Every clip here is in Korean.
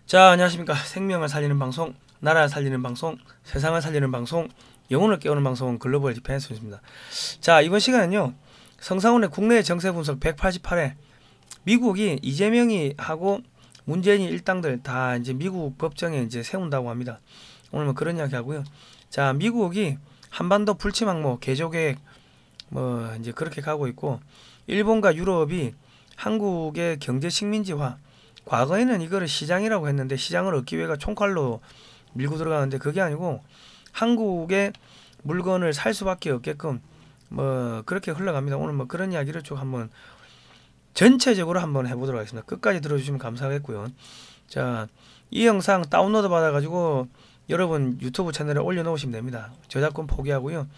자, 안녕하십니까. 생명을 살리는 방송, 나라를 살리는 방송, 세상을 살리는 방송, 영혼을 깨우는 방송 글로벌 디펜스 뉴스입니다. 자, 이번 시간은요, 성상훈의 국내 정세 분석 188회, 미국이 이재명이 하고 문재인이 일당들 다 이제 미국 법정에 이제 세운다고 합니다. 오늘 뭐 그런 이야기 하고요. 자, 미국이 한반도 불침 항모 개조 계획 뭐 이제 그렇게 가고 있고, 일본과 유럽이 한국의 경제 식민지화, 과거에는 이거를 시장이라고 했는데 시장을 얻기 위해가 총칼로 밀고 들어가는데 그게 아니고 한국의 물건을 살 수밖에 없게끔 뭐 그렇게 흘러갑니다. 오늘 뭐 그런 이야기를 쭉 한번 전체적으로 한번 해보도록 하겠습니다. 끝까지 들어주시면 감사하겠고요. 자, 이 영상 다운로드 받아가지고 여러분 유튜브 채널에 올려놓으시면 됩니다. 저작권 포기하고요.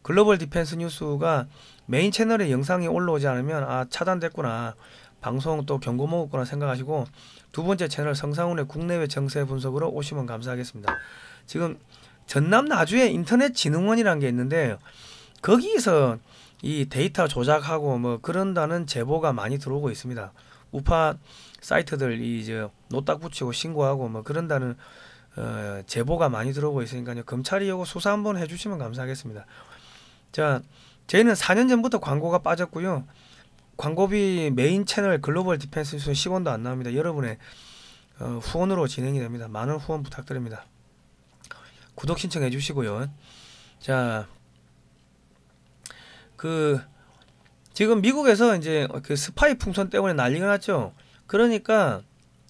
글로벌 디펜스 뉴스가 메인 채널에 영상이 올라오지 않으면 아 차단됐구나, 방송 또 경고 먹었구나 생각하시고 두 번째 채널 성상훈의 국내외 정세 분석으로 오시면 감사하겠습니다. 지금 전남 나주에 인터넷진흥원이라는 게 있는데 거기서 이 데이터 조작하고 뭐 그런다는 제보가 많이 들어오고 있습니다. 우파 사이트들 이제 노딱 붙이고 신고하고 뭐 그런다는 제보가 많이 들어오고 있으니까요. 검찰이 이거 수사 한번 해주시면 감사하겠습니다. 자, 저희는 4년 전부터 광고가 빠졌고요. 광고비 메인 채널 글로벌 디펜스 뉴스는 10원도 안 나옵니다. 여러분의 후원으로 진행이 됩니다. 많은 후원 부탁드립니다. 구독 신청해 주시고요. 자, 지금 미국에서 이제 그 스파이 풍선 때문에 난리가 났죠. 그러니까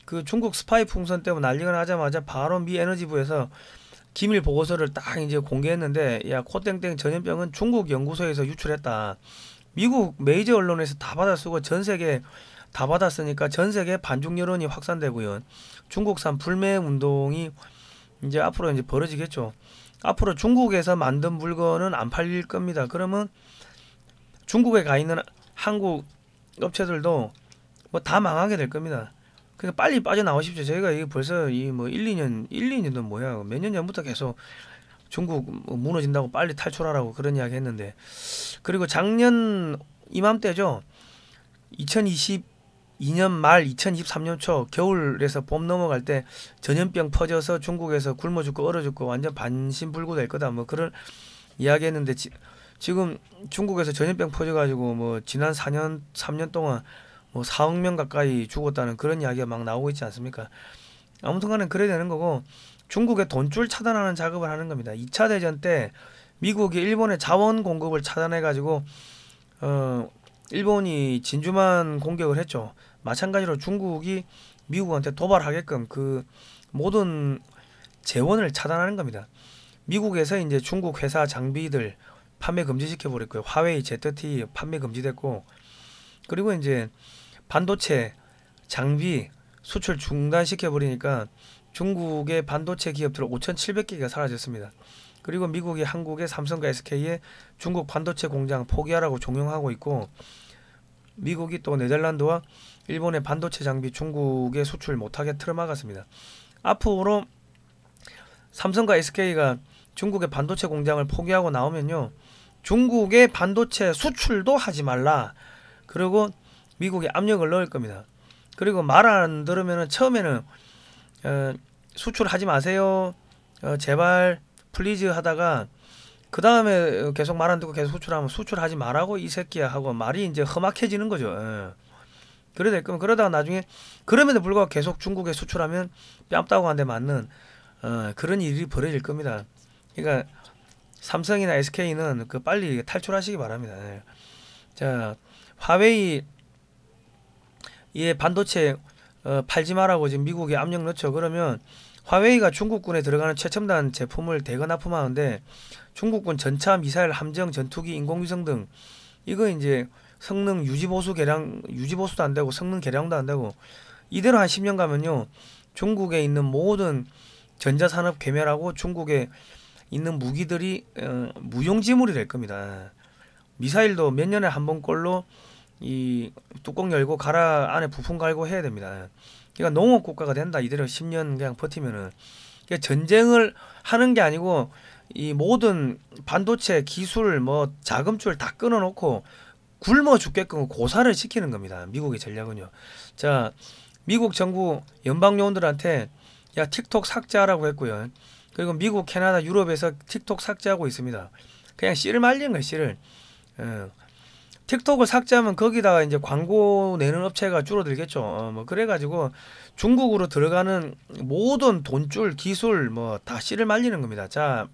그 중국 스파이 풍선 때문에 난리가 나자마자 바로 미 에너지부에서 기밀 보고서를 딱 이제 공개했는데, 야, 코땡땡 전염병은 중국 연구소에서 유출했다. 미국 메이저 언론에서 다 받아쓰고 전 세계 다 받았으니까 전 세계 반중 여론이 확산되고요. 중국산 불매 운동이 이제 앞으로 이제 벌어지겠죠. 앞으로 중국에서 만든 물건은 안 팔릴 겁니다. 그러면 중국에 가 있는 한국 업체들도 뭐 다 망하게 될 겁니다. 그러니까 빨리 빠져나오십시오. 저희가 이게 벌써 이 뭐 1-2년도 뭐야. 몇 년 전부터 계속 중국 무너진다고 빨리 탈출하라고 그런 이야기 했는데, 그리고 작년 이맘때죠. 2022년 말 2023년 초 겨울에서 봄 넘어갈 때 전염병 퍼져서 중국에서 굶어 죽고 얼어 죽고 완전 반신불구 될 거다 뭐 그런 이야기 했는데 지금 중국에서 전염병 퍼져가지고 뭐 지난 3년 동안 뭐 4억 명 가까이 죽었다는 그런 이야기가 막 나오고 있지 않습니까? 아무튼간에 그래야 되는 거고, 중국의 돈줄 차단하는 작업을 하는 겁니다. 2차 대전 때 미국이 일본의 자원 공급을 차단해가지고 일본이 진주만 공격을 했죠. 마찬가지로 중국이 미국한테 도발하게끔 그 모든 재원을 차단하는 겁니다. 미국에서 이제 중국 회사 장비들 판매 금지시켜 버렸고요. 화웨이, ZTE 판매 금지됐고, 그리고 이제 반도체 장비 수출 중단시켜 버리니까 중국의 반도체 기업들 5,700개가 사라졌습니다. 그리고 미국이 한국의 삼성과 SK의 중국 반도체 공장 포기하라고 종용하고 있고, 미국이 또 네덜란드와 일본의 반도체 장비 중국에 수출 못하게 틀어막았습니다. 앞으로 삼성과 SK가 중국의 반도체 공장을 포기하고 나오면요, 중국의 반도체 수출도 하지 말라. 그리고 미국이 압력을 넣을 겁니다. 그리고 말 안 들으면은 처음에는 수출하지 마세요, 제발 플리즈 하다가 그 다음에 계속 말 안 듣고 계속 수출하면 수출하지 말라고 이 새끼야 하고 말이 이제 험악해지는 거죠. 그래 될 거면, 그러다가 나중에 그럼에도 불구하고 계속 중국에 수출하면 뺨 따고 한 대 맞는 그런 일이 벌어질 겁니다. 그러니까 삼성이나 SK는 그 빨리 탈출하시기 바랍니다. 자, 화웨이 이 반도체 팔지 마라고 지금 미국이 압력 넣죠. 그러면 화웨이가 중국군에 들어가는 최첨단 제품을 대거 납품하는데 중국군 전차, 미사일, 함정, 전투기, 인공위성 등 이거 이제 성능 유지보수도 안 되고 성능 개량도 안 되고 이대로 한 10년 가면요, 중국에 있는 모든 전자산업 괴멸하고 중국에 있는 무기들이 무용지물이 될 겁니다. 미사일도 몇 년에 한 번꼴로 이 뚜껑 열고 가라 안에 부품 갈고 해야 됩니다. 그러니까 농업 국가가 된다. 이대로 10년 그냥 버티면은. 그러니까 전쟁을 하는 게 아니고 이 모든 반도체 기술 뭐 자금줄 다 끊어놓고 굶어 죽게끔 고사를 시키는 겁니다. 미국의 전략은요. 자, 미국 정부 연방 요원들한테 야 틱톡 삭제하라고 했고요. 그리고 미국, 캐나다, 유럽에서 틱톡 삭제하고 있습니다. 그냥 씨를 말리는 거예요, 씨를. 틱톡을 삭제하면 거기다가 이제 광고 내는 업체가 줄어들겠죠. 뭐 그래가지고 중국으로 들어가는 모든 돈줄, 기술 뭐 다 씨를 말리는 겁니다. 자,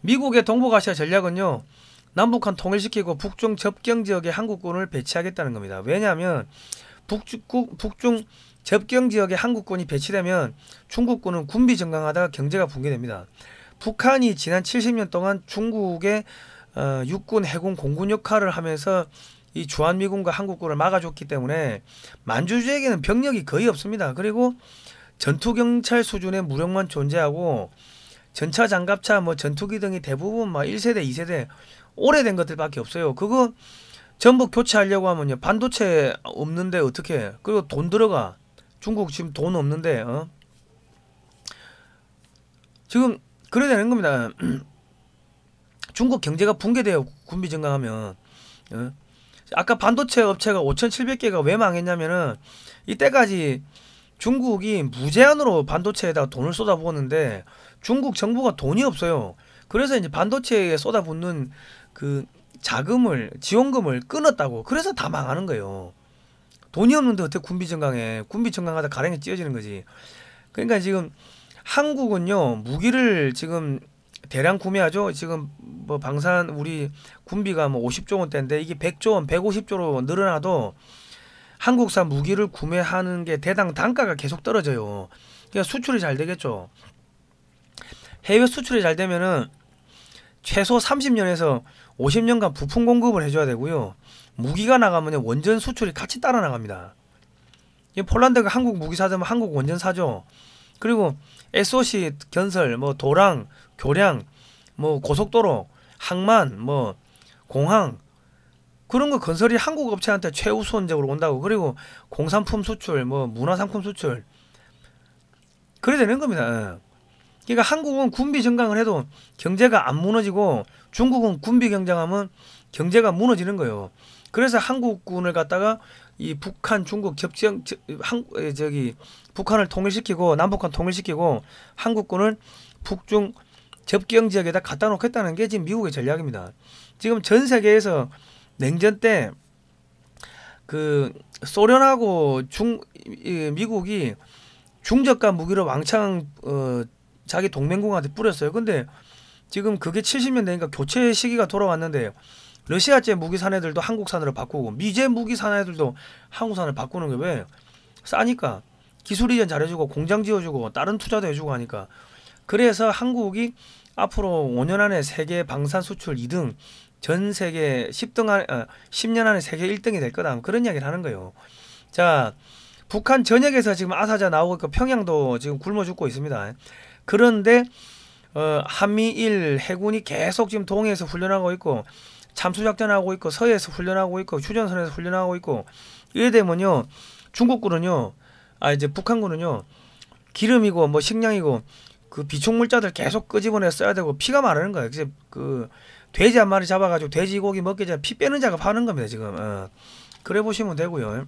미국의 동북아시아 전략은요, 남북한 통일시키고 북중 접경 지역에 한국군을 배치하겠다는 겁니다. 왜냐하면 북중 접경 지역에 한국군이 배치되면 중국군은 군비 증강하다가 경제가 붕괴됩니다. 북한이 지난 70년 동안 중국의 육군, 해군, 공군 역할을 하면서 이 주한미군과 한국군을 막아줬기 때문에 만주주에게는 병력이 거의 없습니다. 그리고 전투경찰 수준의 무력만 존재하고 전차, 장갑차, 뭐 전투기 등이 대부분 막 1세대, 2세대 오래된 것들밖에 없어요. 그거 전부 교체하려고 하면요, 반도체 없는데 어떻게 해? 그리고 돈 들어가. 중국 지금 돈 없는데 지금 그래야 되는 겁니다. 중국 경제가 붕괴돼요, 군비 증강하면. 아까 반도체 업체가 5,700개가 왜 망했냐면은 이때까지 중국이 무제한으로 반도체에다가 돈을 쏟아부었는데 중국 정부가 돈이 없어요. 그래서 이제 반도체에 쏟아붓는 그 자금을, 지원금을 끊었다고. 그래서 다 망하는 거예요. 돈이 없는데 어떻게 군비 증강해? 군비 증강하다 가랭이 찢어지는 거지. 그러니까 지금 한국은요, 무기를 지금 대량 구매하죠. 지금 뭐 방산 우리 군비가 뭐 50조 원대인데 이게 100조 원, 150조로 늘어나도 한국산 무기를 구매하는 게 대당 단가가 계속 떨어져요. 그러니까 수출이 잘 되겠죠. 해외 수출이 잘 되면은 최소 30년에서 50년간 부품 공급을 해줘야 되고요. 무기가 나가면 원전 수출이 같이 따라 나갑니다. 폴란드가 한국 무기 사들면 한국 원전 사죠. 그리고 SOC 건설, 뭐 도랑, 교량, 뭐 고속도로, 항만, 뭐 공항 그런 거 건설이 한국 업체한테 최우선적으로 온다고. 그리고 공산품 수출, 뭐 문화상품 수출 그래 되는 겁니다. 그러니까 한국은 군비 증강을 해도 경제가 안 무너지고 중국은 군비 경쟁하면 경제가 무너지는 거예요. 그래서 한국군을 갖다가 이 북한, 중국 접경 북한을 통일시키고 남북한 통일시키고 한국군을 북중 접경 지역에다 갖다 놓겠다는 게 지금 미국의 전략입니다. 지금 전 세계에서 냉전 때 그 소련하고 미국이 중저가 무기를 왕창 자기 동맹국한테 뿌렸어요. 근데 지금 그게 70년 되니까 교체 시기가 돌아왔는데 러시아제 무기 산 애들도 한국산으로 바꾸고 미제 무기 산 애들도 한국산을 바꾸는 게 왜? 싸니까. 기술 이전 잘해주고 공장 지어주고 다른 투자도 해주고 하니까. 그래서 한국이 앞으로 5년 안에 세계 방산 수출 2등, 전 세계 10년 안에 세계 1등이 될 거다. 그런 이야기를 하는 거예요. 자, 북한 전역에서 지금 아사자 나오고 있고 평양도 지금 굶어 죽고 있습니다. 그런데 한미일 해군이 계속 지금 동해에서 훈련하고 있고 참수작전하고 있고 서해에서 훈련하고 있고 휴전선에서 훈련하고 있고 이래 되면요, 중국군은요, 이제 북한군은요, 기름이고 뭐 식량이고 그 비축물자들 계속 끄집어내 써야 되고 피가 마르는 거예요. 그래서 그 돼지 한 마리 잡아가지고 돼지고기 먹기 전에 피 빼는 작업 하는 겁니다 지금. 그래 보시면 되고요.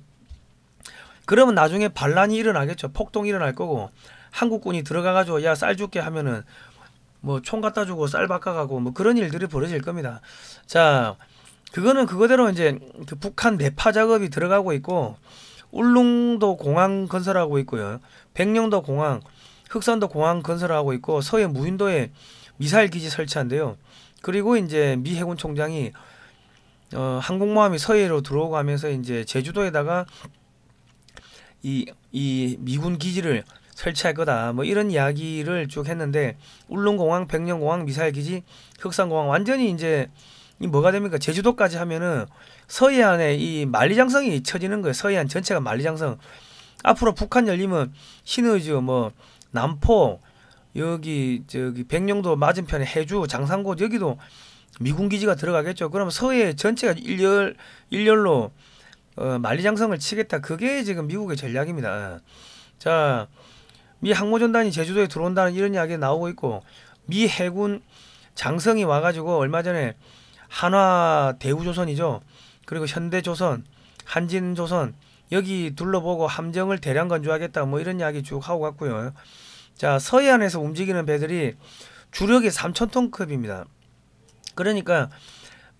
그러면 나중에 반란이 일어나겠죠. 폭동이 일어날 거고 한국군이 들어가가지고 야 쌀 줄게 하면은 뭐 총 갖다 주고 쌀 바꿔가고 뭐 그런 일들이 벌어질 겁니다. 자, 그거는 그거대로 이제 그 북한 내파 작업이 들어가고 있고 울릉도 공항 건설하고 있고요. 백령도 공항, 흑산도 공항 건설하고 있고 서해 무인도에 미사일 기지 설치한대요. 그리고 이제 미 해군 총장이 항공모함이 서해로 들어오고 하면서 이제 제주도에다가 이 미군 기지를 설치할 거다. 뭐 이런 이야기를 쭉 했는데 울릉공항, 백령공항, 미사일기지, 흑산공항 완전히 이제 이 뭐가 됩니까? 제주도까지 하면은 서해안에 이 만리장성이 쳐지는 거예요. 서해안 전체가 만리장성. 앞으로 북한 열리면 신의주, 뭐 남포, 여기 저기 백령도 맞은편에 해주, 장산고 여기도 미군 기지가 들어가겠죠. 그러면 서해 전체가 일렬로 만리장성을 치겠다. 그게 지금 미국의 전략입니다. 자, 미 항모전단이 제주도에 들어온다는 이런 이야기가 나오고 있고 미 해군 장성이 와가지고 얼마 전에 한화 대우조선이죠. 그리고 현대조선, 한진조선 여기 둘러보고 함정을 대량 건조하겠다 뭐 이런 이야기 쭉 하고 갔고요. 자, 서해안에서 움직이는 배들이 주력이 3,000톤급입니다. 그러니까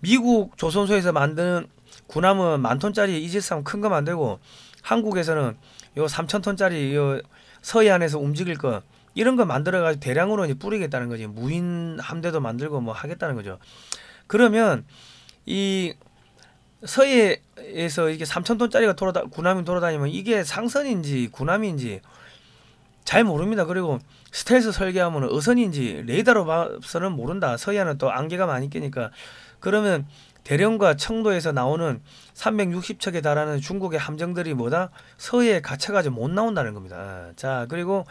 미국 조선소에서 만드는 군함은 10,000톤짜리 이지스함 큰 거 만들고 한국에서는 요 3,000톤짜리 요 서해안에서 움직일 거 이런 거 만들어가지고 대량으로 이제 뿌리겠다는 거지. 무인 함대도 만들고 뭐 하겠다는 거죠. 그러면 이 서해에서 이게 3,000톤짜리가 군함이 돌아다니면 이게 상선인지 군함인지 잘 모릅니다. 그리고 스텔스 설계하면 어선인지 레이더로 봐서는 모른다. 서해안은 또 안개가 많이 끼니까. 그러면 대령과 청도에서 나오는 360척에 달하는 중국의 함정들이 뭐다? 서해에 갇혀가지고 못 나온다는 겁니다. 자, 그리고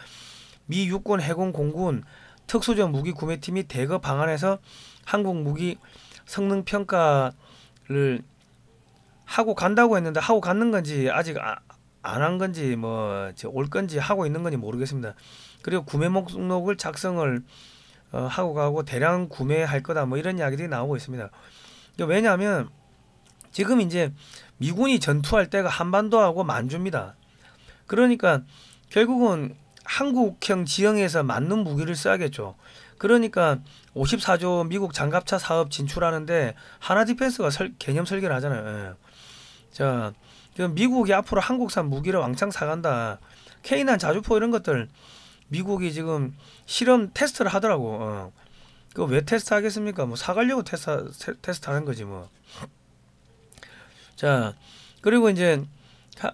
미 육군, 해군, 공군 특수전 무기 구매팀이 대거 방한해서 한국 무기 성능 평가를 하고 간다고 했는데 하고 갔는 건지 아직 안 한 건지 뭐 올 건지 하고 있는 건지 모르겠습니다. 그리고 구매 목록을 작성을 하고 가고 대량 구매할 거다 뭐 이런 이야기들이 나오고 있습니다. 왜냐하면 지금 이제 미군이 전투할 때가 한반도하고 만주입니다. 그러니까 결국은 한국형 지형에서 맞는 무기를 써야겠죠. 그러니까 54조 미국 장갑차 사업 진출하는데 하나 디펜스가 개념 설계를 하잖아요. 예. 자, 미국이 앞으로 한국산 무기를 왕창 사간다. K9 자주포 이런 것들 미국이 지금 실험 테스트를 하더라고. 그거 왜 테스트 하겠습니까? 뭐 사가려고 테스트 하는 거지 뭐. 자, 그리고 이제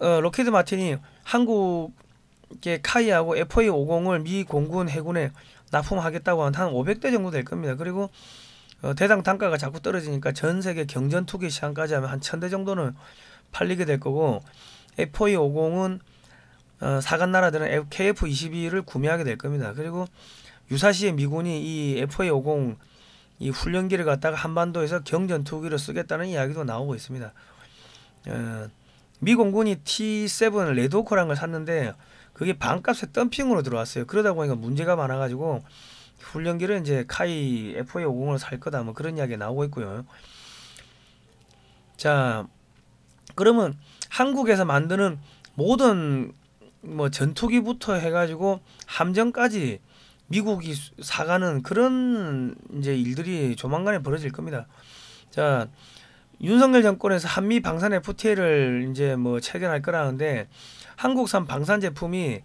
록히드 마틴이 한국의 카이하고 FA50을 미 공군 해군에 납품하겠다고 한 500대 정도 될 겁니다. 그리고 대당 단가가 자꾸 떨어지니까 전 세계 경전 투기 시장까지 하면 한 1000대 정도는 팔리게 될 거고, FA50은 사간 나라들은 KF-22를 구매하게 될 겁니다. 그리고 유사시에 미군이 이 FA50 이 훈련기를 갖다가 한반도에서 경전 투기로 쓰겠다는 이야기도 나오고 있습니다. 미 공군이 T7 레드호크라는 걸 샀는데 그게 반값에 덤핑으로 들어왔어요. 그러다 보니까 문제가 많아가지고 훈련기를 이제 카이 FA50을 살 거다 뭐 그런 이야기가 나오고 있고요. 자, 그러면 한국에서 만드는 모든 뭐 전투기부터 해가지고 함정까지 미국이 사가는 그런 이제 일들이 조만간에 벌어질 겁니다. 자, 윤석열 정권에서 한미 방산 FTA를 이제 뭐 체결할 거라는데 한국산 방산 제품이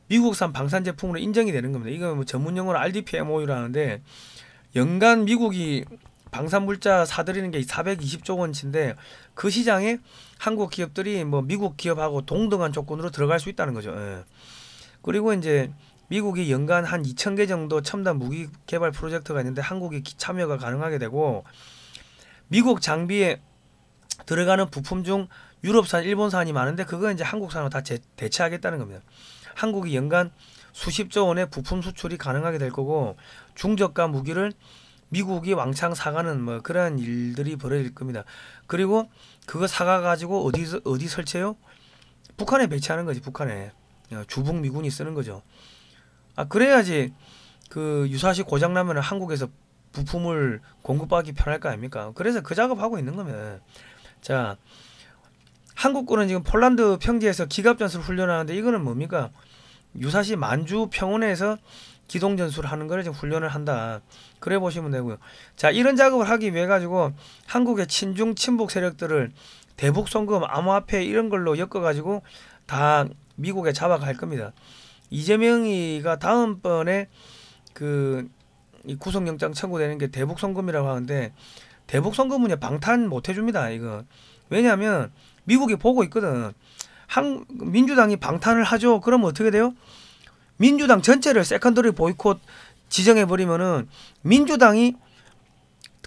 미국산 방산 제품으로 인정이 되는 겁니다. 이거 뭐 전문 용어로 RDP MOU라는데 연간 미국이 방산 물자 사들이는 게 420조 원치인데 그 시장에 한국 기업들이 뭐 미국 기업하고 동등한 조건으로 들어갈 수 있다는 거죠. 예. 그리고 이제 미국이 연간 한 2,000개 정도 첨단 무기 개발 프로젝트가 있는데 한국이 참여가 가능하게 되고, 미국 장비에 들어가는 부품 중 유럽산, 일본산이 많은데 그거 이제 한국산으로 다 대체하겠다는 겁니다. 한국이 연간 수십조 원의 부품 수출이 가능하게 될 거고, 중저가 무기를 미국이 왕창 사가는 뭐 그러한 일들이 벌어질 겁니다. 그리고 그거 사가 가지고 어디 설치해요? 북한에 배치하는 거지. 북한에 주북 미군이 쓰는 거죠. 그래야지 그 유사시 고장 나면 한국에서 부품을 공급하기 편할 거 아닙니까? 그래서 그 작업하고 있는 겁니다. 자, 한국군은 지금 폴란드 평지에서 기갑전술 훈련하는데 이거는 뭡니까? 유사시 만주 평원에서 기동전술을 하는 거를 지금 훈련을 한다. 그래 보시면 되고요. 자, 이런 작업을 하기 위해 가지고 한국의 친중 친북 세력들을 대북 송금, 암호화폐 이런 걸로 엮어 가지고 다 미국에 잡아갈 겁니다. 이재명이가 다음번에 이 구속영장 청구되는 게 대북 송금이라고 하는데 대북 송금은 방탄 못 해줍니다. 이거 왜냐하면 미국이 보고 있거든. 민주당이 방탄을 하죠. 그러면 어떻게 돼요? 민주당 전체를 세컨더리 보이콧 지정해버리면은 민주당이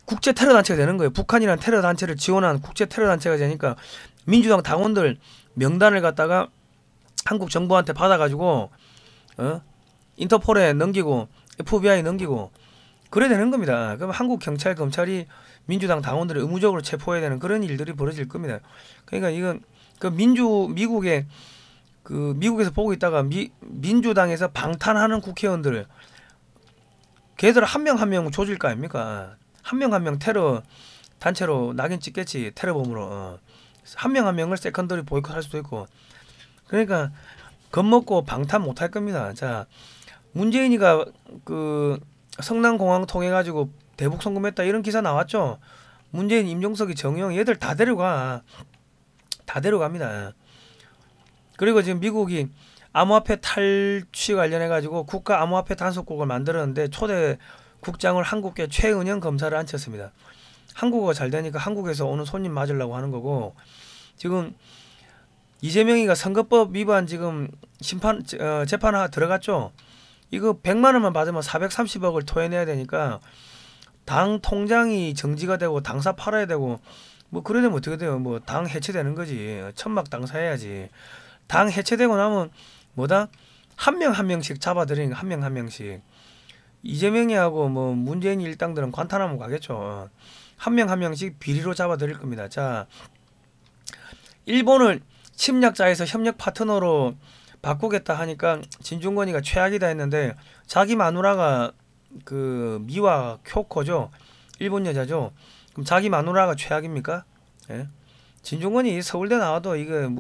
국제 테러 단체가 되는 거예요. 북한이라는 테러 단체를 지원한 국제 테러 단체가 되니까 민주당 당원들 명단을 갖다가 한국 정부한테 받아가지고 인터폴에 넘기고 FBI 넘기고 그래야 되는 겁니다. 그럼 한국 경찰 검찰이 민주당 당원들을 의무적으로 체포해야 되는 그런 일들이 벌어질 겁니다. 그러니까 이건 미국에서 보고 있다가 민주당에서 방탄하는 국회의원들 걔들 한 명 한 명 조질 거 아닙니까? 한 명 한 명 테러 단체로 낙인 찍겠지. 테러범으로. 한 명 한 명을 세컨더리 보이콧할 수도 있고. 그러니까 겁먹고 방탄 못할 겁니다. 자, 문재인이가 그 성남공항 통해 가지고 대북 송금했다 이런 기사 나왔죠. 문재인, 임종석이, 정의용 얘들 다 데려가. 다 데려갑니다. 그리고 지금 미국이 암호화폐 탈취 관련해 가지고 국가 암호화폐 단속국을 만들었는데 초대 국장을 한국계 최은영 검사를 앉혔습니다. 한국어가 잘 되니까 한국에서 오는 손님 맞으려고 하는 거고, 지금 이재명이가 선거법 위반 지금 재판 하나 들어갔죠. 이거 100만 원만 받으면 430억을 토해내야 되니까 당 통장이 정지가 되고 당사 팔아야 되고 뭐 그래 되면 어떻게 돼요? 뭐 당 해체되는 거지. 천막 당사해야지. 당 해체되고 나면 뭐다? 한 명 한 명씩 잡아들이니까 한 명 한 명씩. 이재명이하고 뭐 문재인 일당들은 관타나무 가겠죠. 한 명 한 명씩 비리로 잡아들일 겁니다. 자, 일본을 침략자에서 협력 파트너로 바꾸겠다 하니까 진중권이가 최악이다 했는데, 자기 마누라가 그 미와 쿄코죠. 일본 여자죠. 그럼 자기 마누라가 최악입니까? 예? 진중권이 서울대 나와도 이거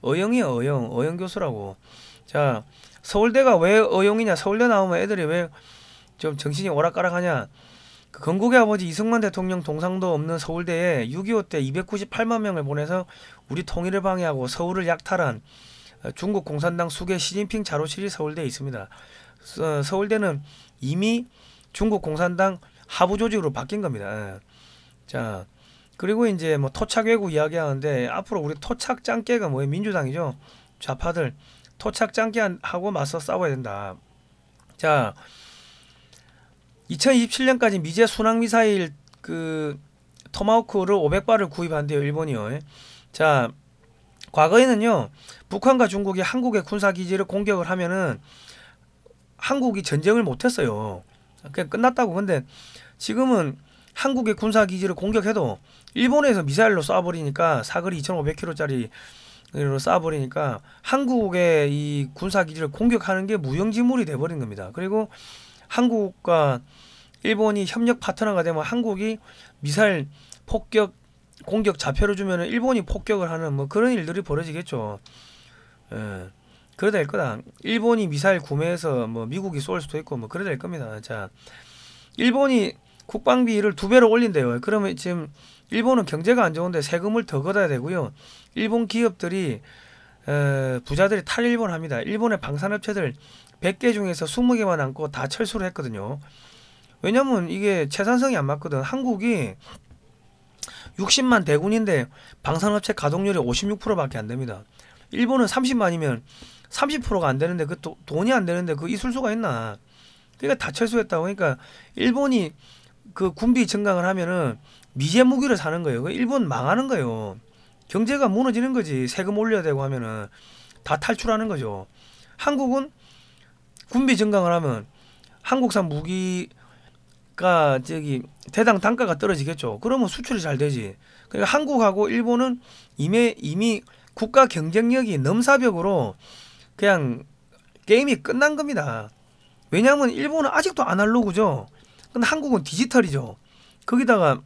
어영이에요. 어영 교수라고. 자, 서울대가 왜 어영이냐? 서울대 나오면 애들이 왜 좀 정신이 오락가락하냐? 그 건국의 아버지 이승만 대통령 동상도 없는 서울대에 6.25 때 298만 명을 보내서 우리 통일을 방해하고 서울을 약탈한 중국 공산당 수계 시진핑 자료실이 서울대에 있습니다. 서울대는 이미 중국 공산당 하부 조직으로 바뀐 겁니다. 자, 그리고 이제 뭐 토착 외구 이야기하는데, 앞으로 우리 토착 짱깨가 뭐예요? 민주당이죠. 좌파들 토착 짱깨하고 맞서 싸워야 된다. 자, 2027년까지 미제 순항 미사일 그 토마호크를 500발을 구입한대요, 일본이요. 자, 과거에는요, 북한과 중국이 한국의 군사 기지를 공격을 하면은 한국이 전쟁을 못했어요. 그냥 끝났다고. 근데 지금은 한국의 군사 기지를 공격해도 일본에서 미사일로 쏴버리니까, 사거리 2,500km짜리로 쏴버리니까 한국의 이 군사 기지를 공격하는 게 무용지물이 돼버린 겁니다. 그리고 한국과 일본이 협력 파트너가 되면 한국이 미사일 폭격 공격 좌표를 주면은 일본이 폭격을 하는 뭐 그런 일들이 벌어지겠죠. 예. 그래 될 거다. 일본이 미사일 구매해서 뭐 미국이 쏠 수도 있고 뭐 그래 될 겁니다. 자, 일본이 국방비를 2배로 올린대요. 그러면 지금 일본은 경제가 안 좋은데 세금을 더 걷어야 되고요. 일본 기업들이 부자들이 탈일본 합니다. 일본의 방산업체들 100개 중에서 20개만 남고 다 철수를 했거든요. 왜냐면 이게 채산성이 안 맞거든. 한국이 60만 대군인데 방산업체 가동률이 56%밖에 안 됩니다. 일본은 30만이면 30%가 안 되는데 그 돈이 안 되는데 그 있을 수가 있나? 그러니까 다 철수했다고. 그러니까 일본이 그 군비 증강을 하면은 미제 무기를 사는 거예요. 일본 망하는 거예요. 경제가 무너지는 거지. 세금 올려야 되고 하면은 다 탈출하는 거죠. 한국은 군비 증강을 하면 한국산 무기가 저기 대당 단가가 떨어지겠죠. 그러면 수출이 잘 되지. 그러니까 한국하고 일본은 이미 국가 경쟁력이 넘사벽으로 그냥 게임이 끝난 겁니다. 왜냐하면 일본은 아직도 아날로그죠. 근데 한국은 디지털이죠. 거기다가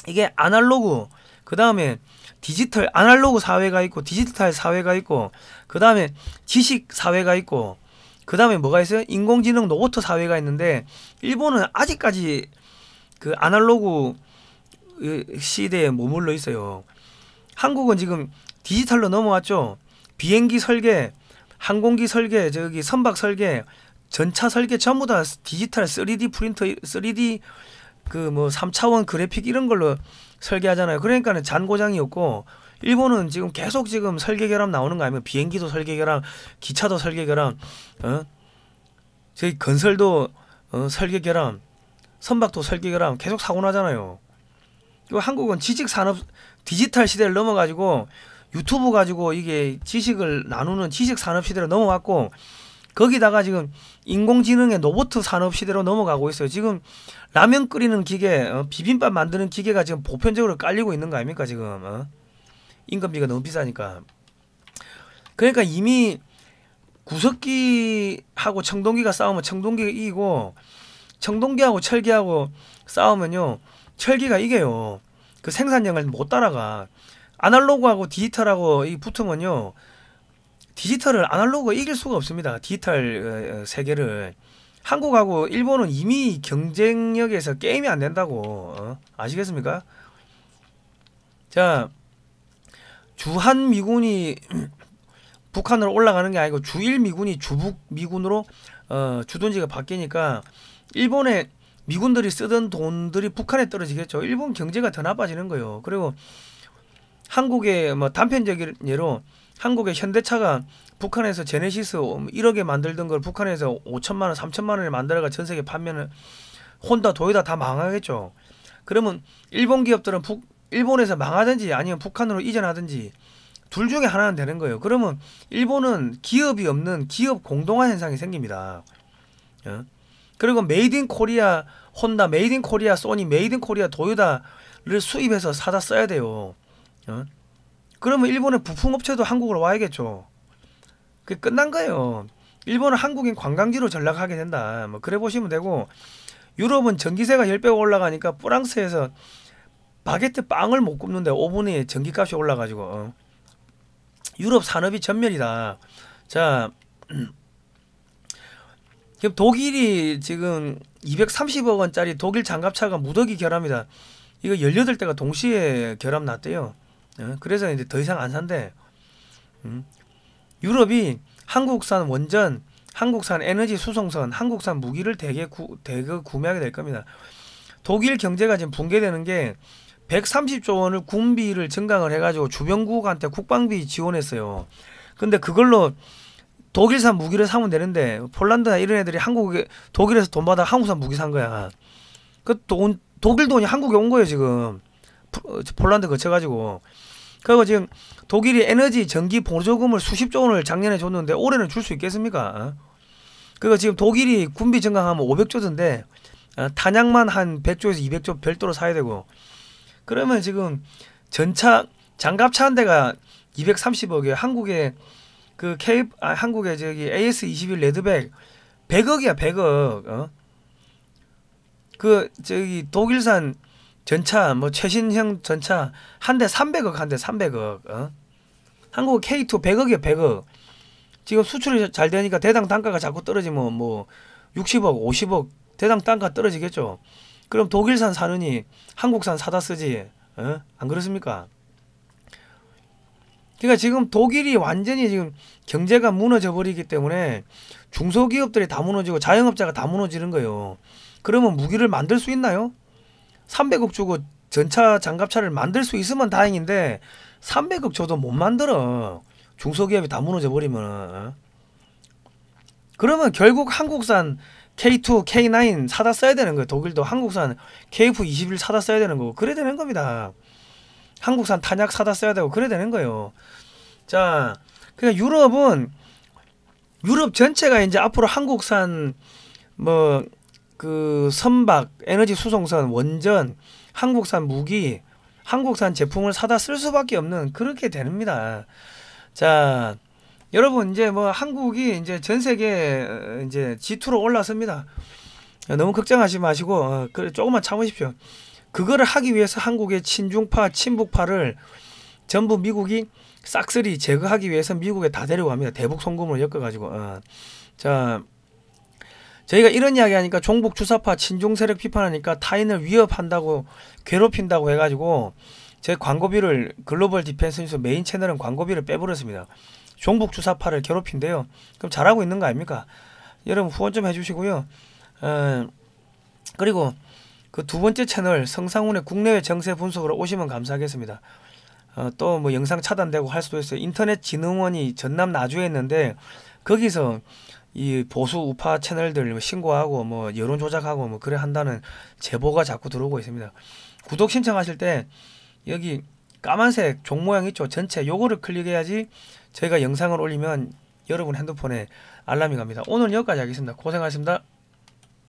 이게 아날로그, 그 다음에 디지털, 아날로그 사회가 있고 디지털 사회가 있고, 그 다음에 지식 사회가 있고, 그 다음에 뭐가 있어요? 인공지능 로봇 사회가 있는데, 일본은 아직까지 그 아날로그 시대에 머물러 있어요. 한국은 지금 디지털로 넘어왔죠. 비행기 설계, 항공기 설계, 저기 선박 설계, 전차 설계 전부 다 디지털 3D 프린터, 3D 그 뭐 3차원 그래픽 이런 걸로 설계하잖아요. 그러니까는 잔고장이 없고, 일본은 지금 계속 지금 설계 결함 나오는 거 아니면 비행기도 설계 결함, 기차도 설계 결함, 저희 건설도 설계 결함, 선박도 설계 결함 계속 사고 나잖아요. 그리고 한국은 지식 산업 디지털 시대를 넘어가지고 유튜브 가지고 이게 지식을 나누는 지식 산업 시대로 넘어왔고, 거기다가 지금 인공지능의 로봇 산업 시대로 넘어가고 있어요. 지금 라면 끓이는 기계, 비빔밥 만드는 기계가 지금 보편적으로 깔리고 있는 거 아닙니까 지금? 인건비가 너무 비싸니까. 그러니까 이미 구석기하고 청동기가 싸우면 청동기가 이기고, 청동기하고 철기하고 싸우면요 철기가 이겨요. 그 생산량을 못 따라가. 아날로그하고 디지털하고 이 붙으면요, 디지털을 아날로그가 이길 수가 없습니다. 디지털 세계를. 한국하고 일본은 이미 경쟁력에서 게임이 안 된다고. 아시겠습니까? 자, 주한 미군이 북한으로 올라가는 게 아니고 주일 미군이 주북 미군으로 주둔지가 바뀌니까 일본의 미군들이 쓰던 돈들이 북한에 떨어지겠죠. 일본 경제가 더 나빠지는 거예요. 그리고 한국의 뭐 단편적인 예로 한국의 현대차가 북한에서 제네시스 1억에 만들던 걸 북한에서 5천만 원, 3천만 원에 만들어가 전 세계 판매는 혼다, 도요타 다 망하겠죠. 그러면 일본 기업들은 일본에서 망하든지 아니면 북한으로 이전하든지 둘 중에 하나는 되는 거예요. 그러면 일본은 기업이 없는 기업 공동화 현상이 생깁니다. 그리고 메이드 인 코리아 혼다, 메이드 인 코리아 소니, 메이드 인 코리아 도요타를 수입해서 사다 써야 돼요. 그러면 일본의 부품업체도 한국으로 와야겠죠. 그게 끝난 거예요. 일본은 한국인 관광지로 전락하게 된다. 뭐 그래 보시면 되고, 유럽은 전기세가 10배가 올라가니까 프랑스에서 바게트 빵을 못 굽는데 오븐에 전기값이 올라가지고 유럽 산업이 전멸이다. 자, 지금 독일이 지금 230억 원짜리 독일 장갑차가 무더기 결합니다. 이거 18대가 동시에 결합 났대요. 그래서 이제 더 이상 안 산대. 유럽이 한국산 원전, 한국산 에너지 수송선, 한국산 무기를 대거 구매하게 될 겁니다. 독일 경제가 지금 붕괴되는 게 130조 원을 군비를 증강을 해가지고 주변국한테 국방비 지원했어요. 근데 그걸로 독일산 무기를 사면 되는데 폴란드나 이런 애들이 독일에서 돈 받아 한국산 무기 산 거야. 독일 돈이 한국에 온 거예요 지금. 폴란드 거쳐가지고. 그리고 지금 독일이 에너지 전기 보조금을 수십조 원을 작년에 줬는데 올해는 줄 수 있겠습니까? 그리고 지금 독일이 군비 증강하면 500조던데 탄약만 한 100조에서 200조 별도로 사야 되고. 그러면 지금 전차 장갑차 한 대가 230억이에요. 한국의 한국의 저기 AS21 레드백 100억이야 100억. 그 저기 독일산 전차 뭐 최신형 전차 한 대 300억, 한 대 300억. 한국 K2 100억이야 100억. 지금 수출이 잘 되니까 대당 단가가 자꾸 떨어지면 뭐 60억 50억 대당 단가 떨어지겠죠. 그럼 독일산 사느니 한국산 사다 쓰지. 안 그렇습니까? 그러니까 지금 독일이 완전히 지금 경제가 무너져 버리기 때문에 중소기업들이 다 무너지고 자영업자가 다 무너지는 거예요. 그러면 무기를 만들 수 있나요? 300억 주고 전차 장갑차를 만들 수 있으면 다행인데 300억 줘도 못 만들어. 중소기업이 다 무너져 버리면. 그러면 결국 한국산 K2, K9 사다 써야 되는 거예요. 독일도 한국산 KF21 사다 써야 되는 거고 그래 되는 겁니다. 한국산 탄약 사다 써야 되고 그래 되는 거예요. 자, 그러니까 유럽 전체가 이제 앞으로 한국산 뭐 그 선박, 에너지 수송선, 원전, 한국산 무기, 한국산 제품을 사다 쓸 수밖에 없는 그렇게 됩니다. 자, 여러분 이제 뭐 한국이 이제 전 세계 이제 G2로 올라섭니다. 너무 걱정하지 마시고 그래 조금만 참으십시오. 그거를 하기 위해서 한국의 친중파, 친북파를 전부 미국이 싹쓸이 제거하기 위해서 미국에 다 데려갑니다. 대북 송금을 엮어가지고. 자, 저희가 이런 이야기 하니까 종북 주사파 친중 세력 비판하니까 타인을 위협한다고 괴롭힌다고 해가지고 제 광고비를 글로벌 디펜스 뉴스 메인 채널은 광고비를 빼버렸습니다. 종북 주사파를 괴롭힌대요. 그럼 잘하고 있는 거 아닙니까? 여러분 후원 좀 해주시고요. 그리고 그 두 번째 채널 성상훈의 국내외 정세 분석으로 오시면 감사하겠습니다. 또 뭐 영상 차단되고 할 수도 있어요. 인터넷진흥원이 전남 나주에 있는데 거기서 이 보수 우파 채널들 신고하고 뭐 여론 조작하고 뭐 그래 한다는 제보가 자꾸 들어오고 있습니다. 구독 신청하실 때 여기 까만색 종 모양 있죠? 전체 요거를 클릭해야지 저희가 영상을 올리면 여러분 핸드폰에 알람이 갑니다. 오늘 여기까지 하겠습니다. 고생하셨습니다.